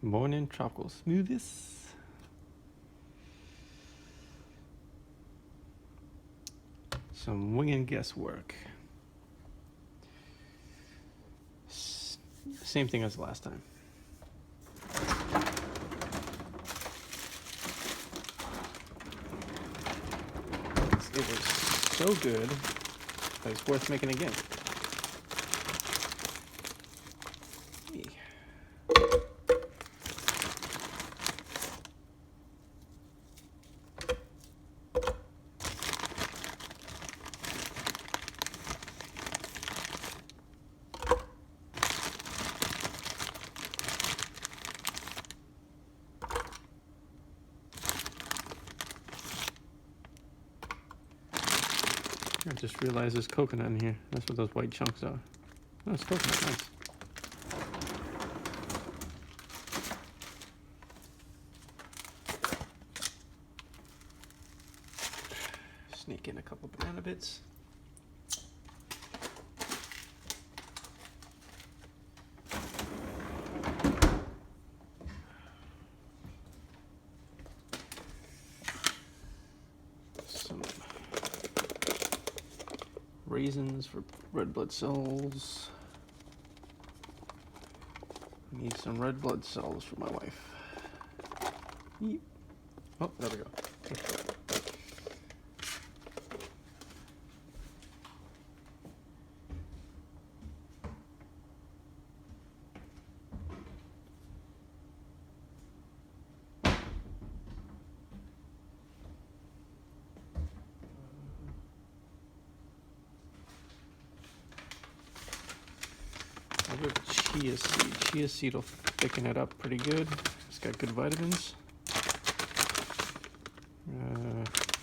Morning tropical smoothies. Some winging guesswork. Same thing as last time. It was so good that it's worth making again. I just realized there's coconut in here. That's what those white chunks are. Oh, it's coconut, nice. Sneak in a couple banana bits. Raisins for red blood cells. Need some red blood cells for my wife. Yeep. Oh, there we go. Chia seed. Chia seed will thicken it up pretty good. It's got good vitamins.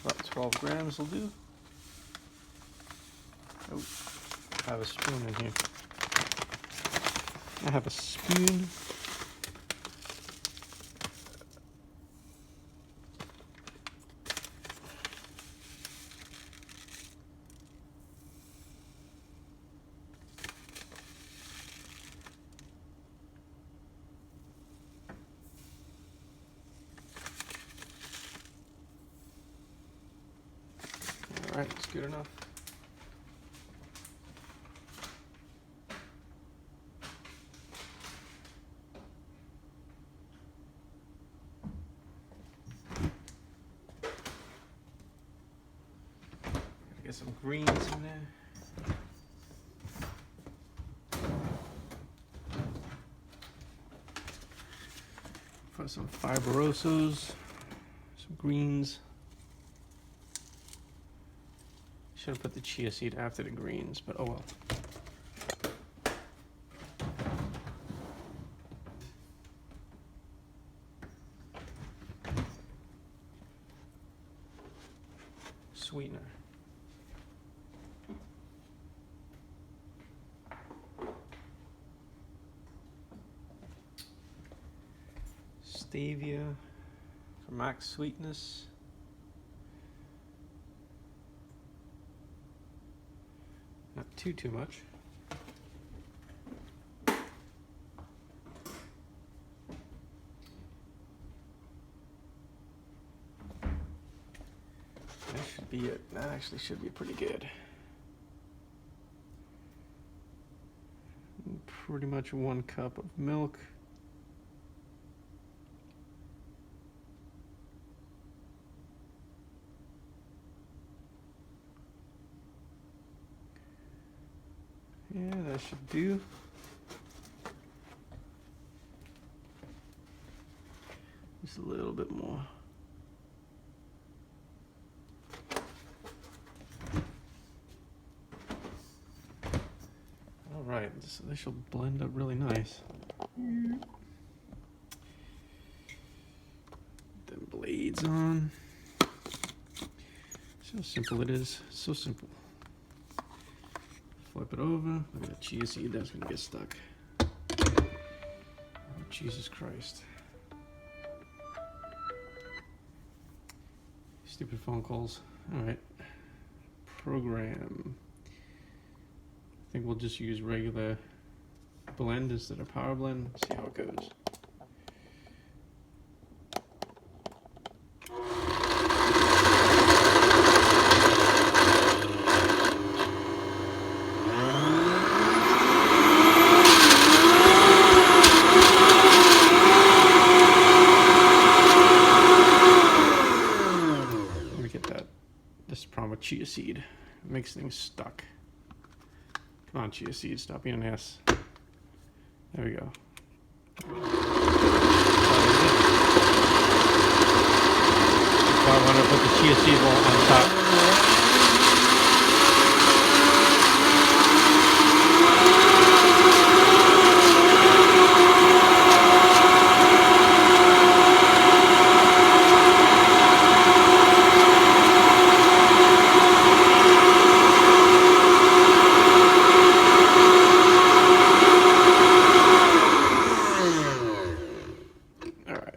About 12 grams will do. Oh, I have a spoon in here. I have a spoon. Alright, it's good enough. Gotta get some greens in there. Put some fibrosos, some greens. Should have put the chia seed after the greens, but oh well. Sweetener. Stevia for max sweetness. Not too much. That should be it. That actually should be pretty good. Pretty much 1 cup of milk. Yeah, that should do. Just a little bit more. All right, this will blend up really nice. Then blades on. See how simple it is. So simple. Flip it over. Look at that chia seed. That's gonna get stuck. Oh, Jesus Christ. Stupid phone calls. All right. Program. I think we'll just use regular blend instead of power blend. See how it goes. Let me get that. This is the problem with chia seed. It makes things stuck. Come on, chia seed, stop being an ass. There we go. That's why I want to put the chia seed ball on top.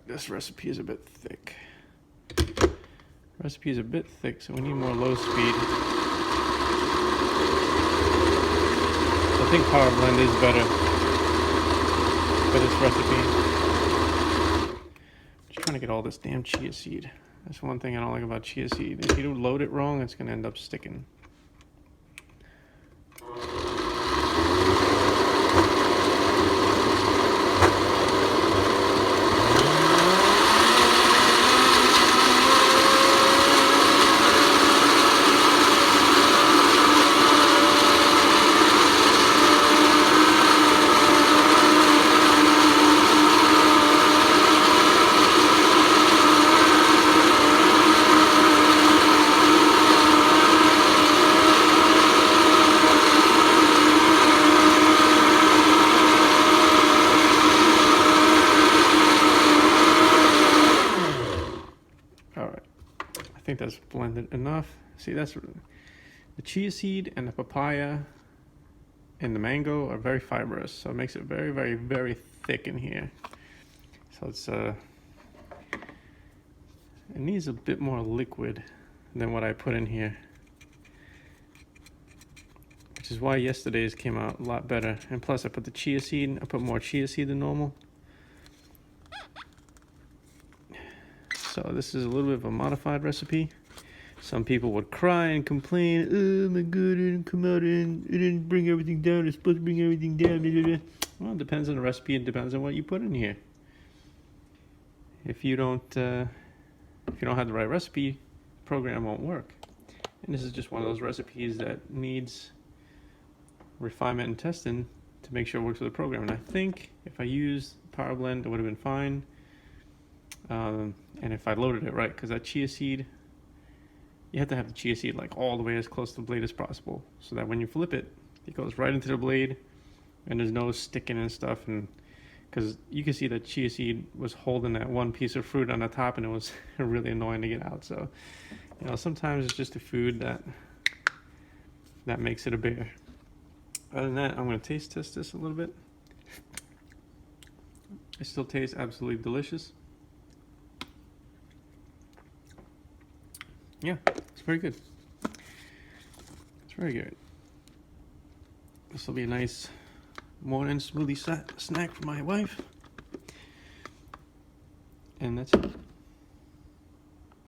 This recipe is a bit thick. Recipe is a bit thick, so we need more low speed. So I think power blend is better for this recipe. Just trying to get all this damn chia seed. That's one thing I don't like about chia seed. If you load it wrong, it's gonna end up sticking. I think that's blended enough. See, that's the chia seed and the papaya and the mango are very fibrous, so it makes it very, very, very thick in here. So it's it needs a bit more liquid than what I put in here, which is why yesterday's came out a lot better. And plus, I put the chia seed. I put more chia seed than normal. So this is a little bit of a modified recipe. Some people would cry and complain, oh my god, it didn't come out, it didn't bring everything down, it's supposed to bring everything down. Well, it depends on the recipe, it depends on what you put in here. If you don't have the right recipe, the program won't work. And this is just one of those recipes that needs refinement and testing to make sure it works with the program. And I think if I used Power Blend, it would have been fine. And if I loaded it right, because that chia seed, you have to have the chia seed like all the way as close to the blade as possible, so that when you flip it, it goes right into the blade, and there's no sticking and stuff. And because you can see that chia seed was holding that one piece of fruit on the top, and it was really annoying to get out. So, you know, sometimes it's just the food that makes it a bear. Other than that, I'm going to taste test this a little bit. It still tastes absolutely delicious. Yeah, it's very good. It's very good. This will be a nice morning smoothie snack for my wife. And that's it.